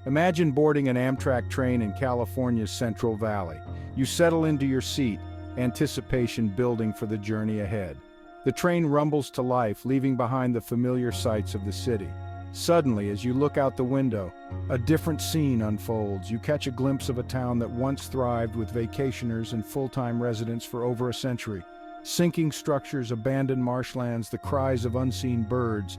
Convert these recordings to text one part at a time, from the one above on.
Imagine boarding an Amtrak train in California's Central Valley. You settle into your seat, anticipation building for the journey ahead. The train rumbles to life, leaving behind the familiar sights of the city. Suddenly, as you look out the window, a different scene unfolds. You catch a glimpse of a town that once thrived with vacationers and full-time residents for over a century. Sinking structures, abandoned marshlands, the cries of unseen birds.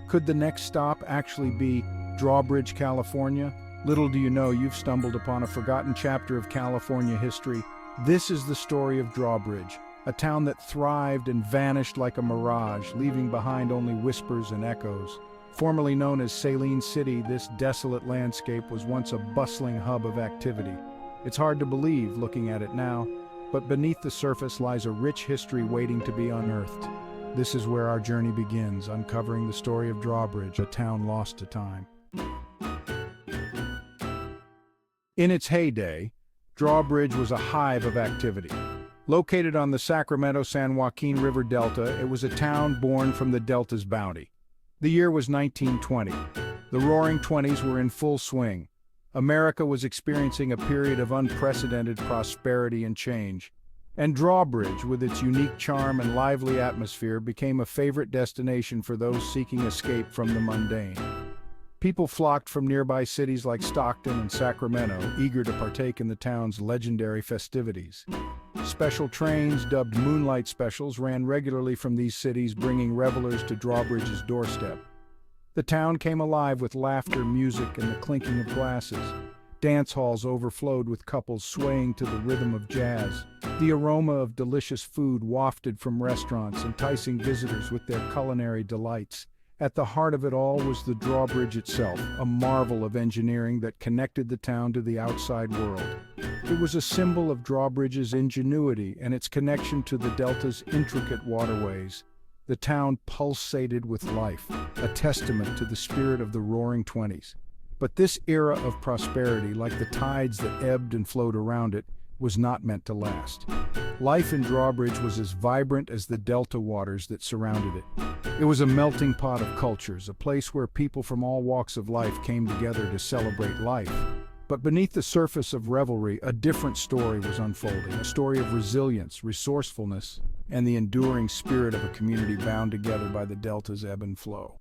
Could the next stop actually be Drawbridge, California? Little do you know, you've stumbled upon a forgotten chapter of California history. This is the story of Drawbridge, a town that thrived and vanished like a mirage, leaving behind only whispers and echoes. Formerly known as Saline City, this desolate landscape was once a bustling hub of activity. It's hard to believe looking at it now, but beneath the surface lies a rich history waiting to be unearthed. This is where our journey begins, uncovering the story of Drawbridge, a town lost to time. In its heyday, Drawbridge was a hive of activity. Located on the Sacramento-San Joaquin River Delta, it was a town born from the Delta's bounty. The year was 1920. The Roaring Twenties were in full swing. America was experiencing a period of unprecedented prosperity and change. And Drawbridge, with its unique charm and lively atmosphere, became a favorite destination for those seeking escape from the mundane. People flocked from nearby cities like Stockton and Sacramento, eager to partake in the town's legendary festivities. Special trains, dubbed Moonlight Specials, ran regularly from these cities, bringing revelers to Drawbridge's doorstep. The town came alive with laughter, music, and the clinking of glasses. Dance halls overflowed with couples swaying to the rhythm of jazz. The aroma of delicious food wafted from restaurants, enticing visitors with their culinary delights. At the heart of it all was the Drawbridge itself, a marvel of engineering that connected the town to the outside world. It was a symbol of Drawbridge's ingenuity and its connection to the Delta's intricate waterways. The town pulsated with life, a testament to the spirit of the Roaring Twenties. But this era of prosperity, like the tides that ebbed and flowed around it, was not meant to last. Life in Drawbridge was as vibrant as the delta waters that surrounded it. It was a melting pot of cultures, a place where people from all walks of life came together to celebrate life. But beneath the surface of revelry, a different story was unfolding, a story of resilience, resourcefulness, and the enduring spirit of a community bound together by the delta's ebb and flow.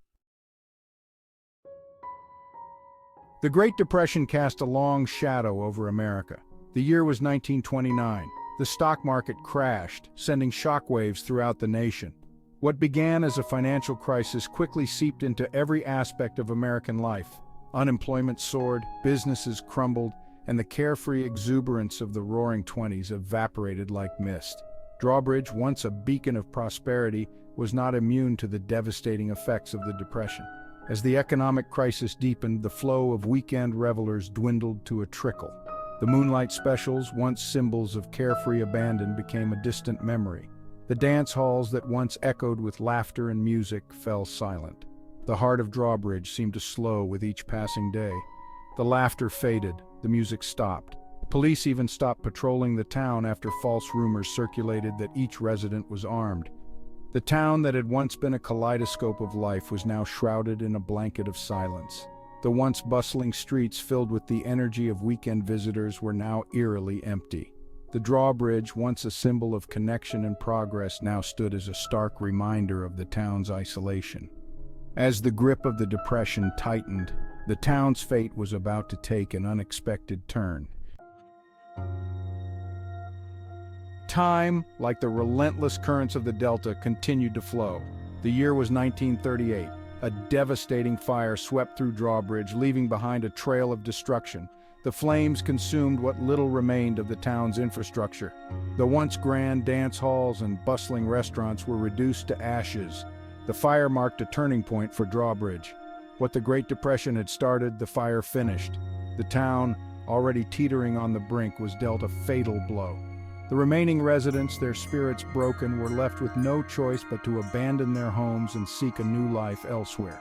The Great Depression cast a long shadow over America. The year was 1929. The stock market crashed, sending shockwaves throughout the nation. What began as a financial crisis quickly seeped into every aspect of American life. Unemployment soared, businesses crumbled, and the carefree exuberance of the Roaring Twenties evaporated like mist. Drawbridge, once a beacon of prosperity, was not immune to the devastating effects of the Depression. As the economic crisis deepened, the flow of weekend revelers dwindled to a trickle. The Moonlight Specials, once symbols of carefree abandon, became a distant memory. The dance halls that once echoed with laughter and music fell silent. The heart of Drawbridge seemed to slow with each passing day. The laughter faded, the music stopped. Police even stopped patrolling the town after false rumors circulated that each resident was armed. The town that had once been a kaleidoscope of life was now shrouded in a blanket of silence. The once bustling streets filled with the energy of weekend visitors were now eerily empty. The Drawbridge, once a symbol of connection and progress, now stood as a stark reminder of the town's isolation. As the grip of the Depression tightened, the town's fate was about to take an unexpected turn. Time, like the relentless currents of the Delta, continued to flow. The year was 1938. A devastating fire swept through Drawbridge, leaving behind a trail of destruction. The flames consumed what little remained of the town's infrastructure. The once grand dance halls and bustling restaurants were reduced to ashes. The fire marked a turning point for Drawbridge. What the Great Depression had started, the fire finished. The town, already teetering on the brink, was dealt a fatal blow. The remaining residents, their spirits broken, were left with no choice but to abandon their homes and seek a new life elsewhere.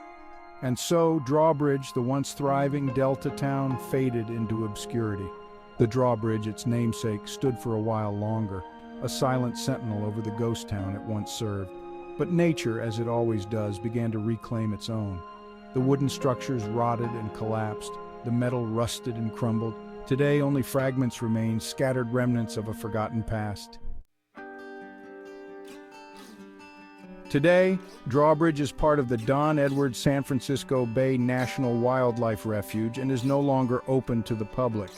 And so, Drawbridge, the once thriving Delta town, faded into obscurity. The Drawbridge, its namesake, stood for a while longer, a silent sentinel over the ghost town it once served. But nature, as it always does, began to reclaim its own. The wooden structures rotted and collapsed, the metal rusted and crumbled. Today, only fragments remain, scattered remnants of a forgotten past. Today, Drawbridge is part of the Don Edwards San Francisco Bay National Wildlife Refuge and is no longer open to the public.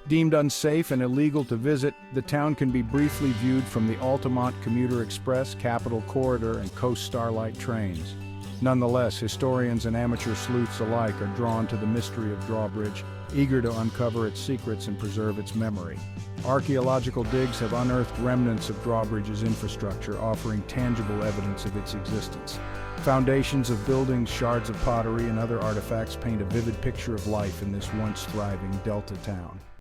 Deemed unsafe and illegal to visit, the town can be briefly viewed from the Altamont Commuter Express, Capitol Corridor, and Coast Starlight trains. Nonetheless, historians and amateur sleuths alike are drawn to the mystery of Drawbridge, eager to uncover its secrets and preserve its memory. Archaeological digs have unearthed remnants of Drawbridge's infrastructure, offering tangible evidence of its existence. Foundations of buildings, shards of pottery, and other artifacts paint a vivid picture of life in this once thriving Delta town.